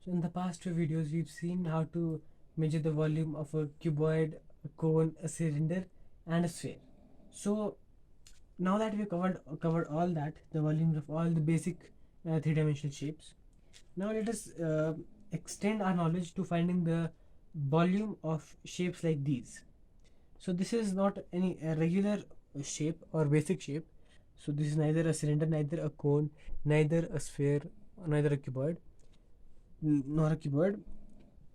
So in the past few videos, we've seen how to measure the volume of a cuboid, a cone, a cylinder, and a sphere. So now that we've covered all that, the volumes of all the basic three-dimensional shapes, now let us extend our knowledge to finding the volume of shapes like these. So this is not any regular shape or basic shape. So this is neither a cylinder, neither a cone, neither a sphere, neither a cuboid, nor a cuboid.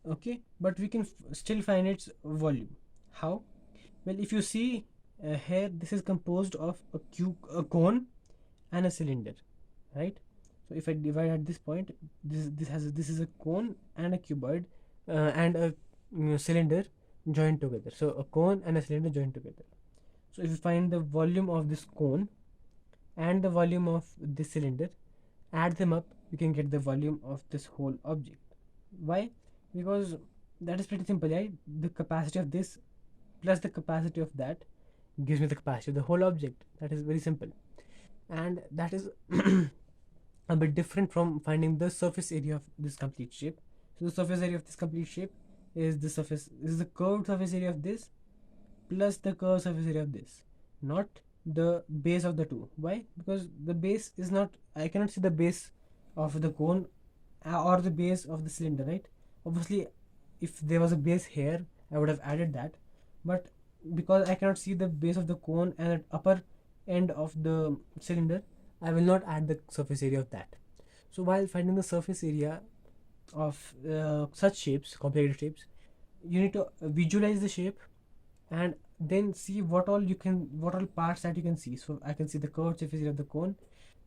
Okay, but we can still find its volume. How? Well, if you see here, this is composed of a cone and a cylinder, right? So if I divide at this point, this is a cone and a cuboid and a cylinder joined together. So a cone and a cylinder joined together. So if you find the volume of this cone and the volume of this cylinder, add them up, you can get the volume of this whole object. Why? Because that is pretty simple, right? The capacity of this plus the capacity of that gives me the capacity of the whole object. That is very simple, and that is a bit different from finding the surface area of this complete shape. So the surface area of this complete shape is the curved surface area of this plus the curved surface area of this, not the base of the two. Why? Because the base is not, I cannot see the base of the cone or the base of the cylinder, right? Obviously, if there was a base here, I would have added that, but because I cannot see the base of the cone and the upper end of the cylinder, I will not add the surface area of that. So while finding the surface area of such shapes, complicated shapes, you need to visualize the shape and then see what all parts that you can see. So I can see the curved surface area of the cone,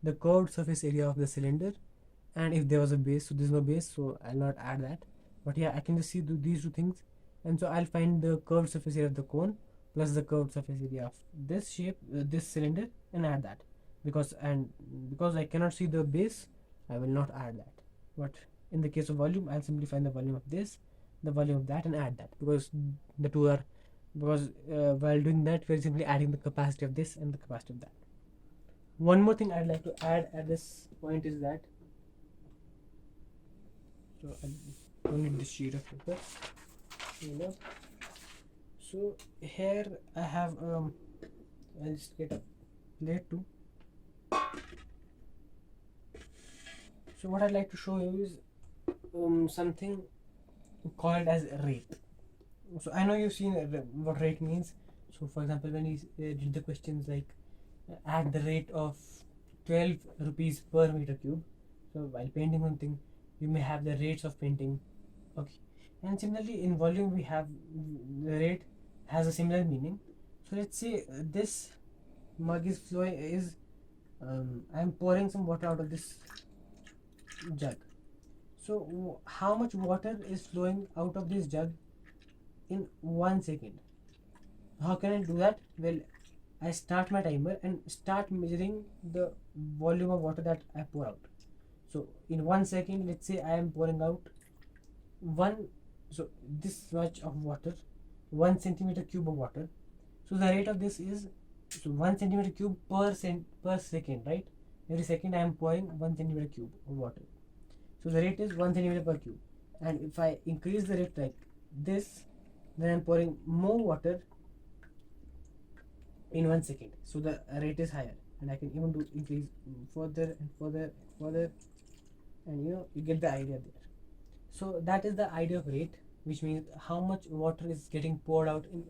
the curved surface area of the cylinder, and if there was a base, so there's no base, so I'll not add that. But yeah, I can just see these two things, and so I'll find the curved surface area of the cone plus the curved surface area of this shape, this cylinder, and add that. Because I cannot see the base, I will not add that. But in the case of volume, I'll simply find the volume of this, the volume of that, and add that, because the two are, because while doing that, we're simply adding the capacity of this and the capacity of that. One more thing I'd like to add at this point is that, so I don't need this sheet of paper, you know. So here I have I'll just get a plate too. So what I'd like to show you is something called as rate. So I know you've seen what rate means. So for example, when you did the questions like at the rate of 12 rupees per meter cube, so while painting something, you may have the rates of painting. Okay, and similarly in volume we have the rate has a similar meaning. So let's say this mug is flowing is I'm pouring some water out of this jug. So how much water is flowing out of this jug in 1 second? How can I do that? Well, I start my timer and start measuring the volume of water that I pour out. So in 1 second, let's say I am pouring out one, so this much of water, 1 centimeter cube of water. So the rate of this is, so 1 centimeter cube per second, right? Every second I am pouring 1 centimeter cube of water. So the rate is 1 centimeter per cube. And if I increase the rate like this, then I'm pouring more water in 1 second. So the rate is higher, and I can even do increase further and further and further, and you get the idea there. So that is the idea of rate, which means how much water is getting poured out in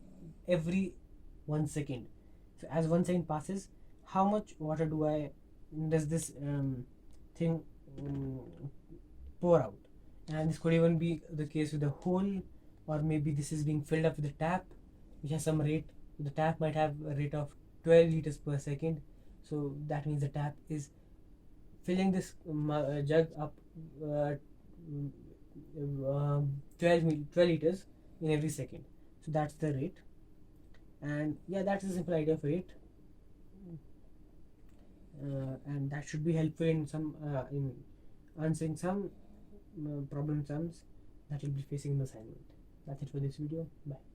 every 1 second. So as 1 second passes, how much water does this thing pour out? And this could even be the case with the hole, or maybe this is being filled up with a tap which has some rate. The tap might have a rate of 12 liters per second, so that means the tap is filling this jug up 12 liters in every second. So that's the rate, and yeah, that's the simple idea of rate, and that should be helpful in some in answering some problem sums that you'll be facing in the assignment. That's it for this video. Bye.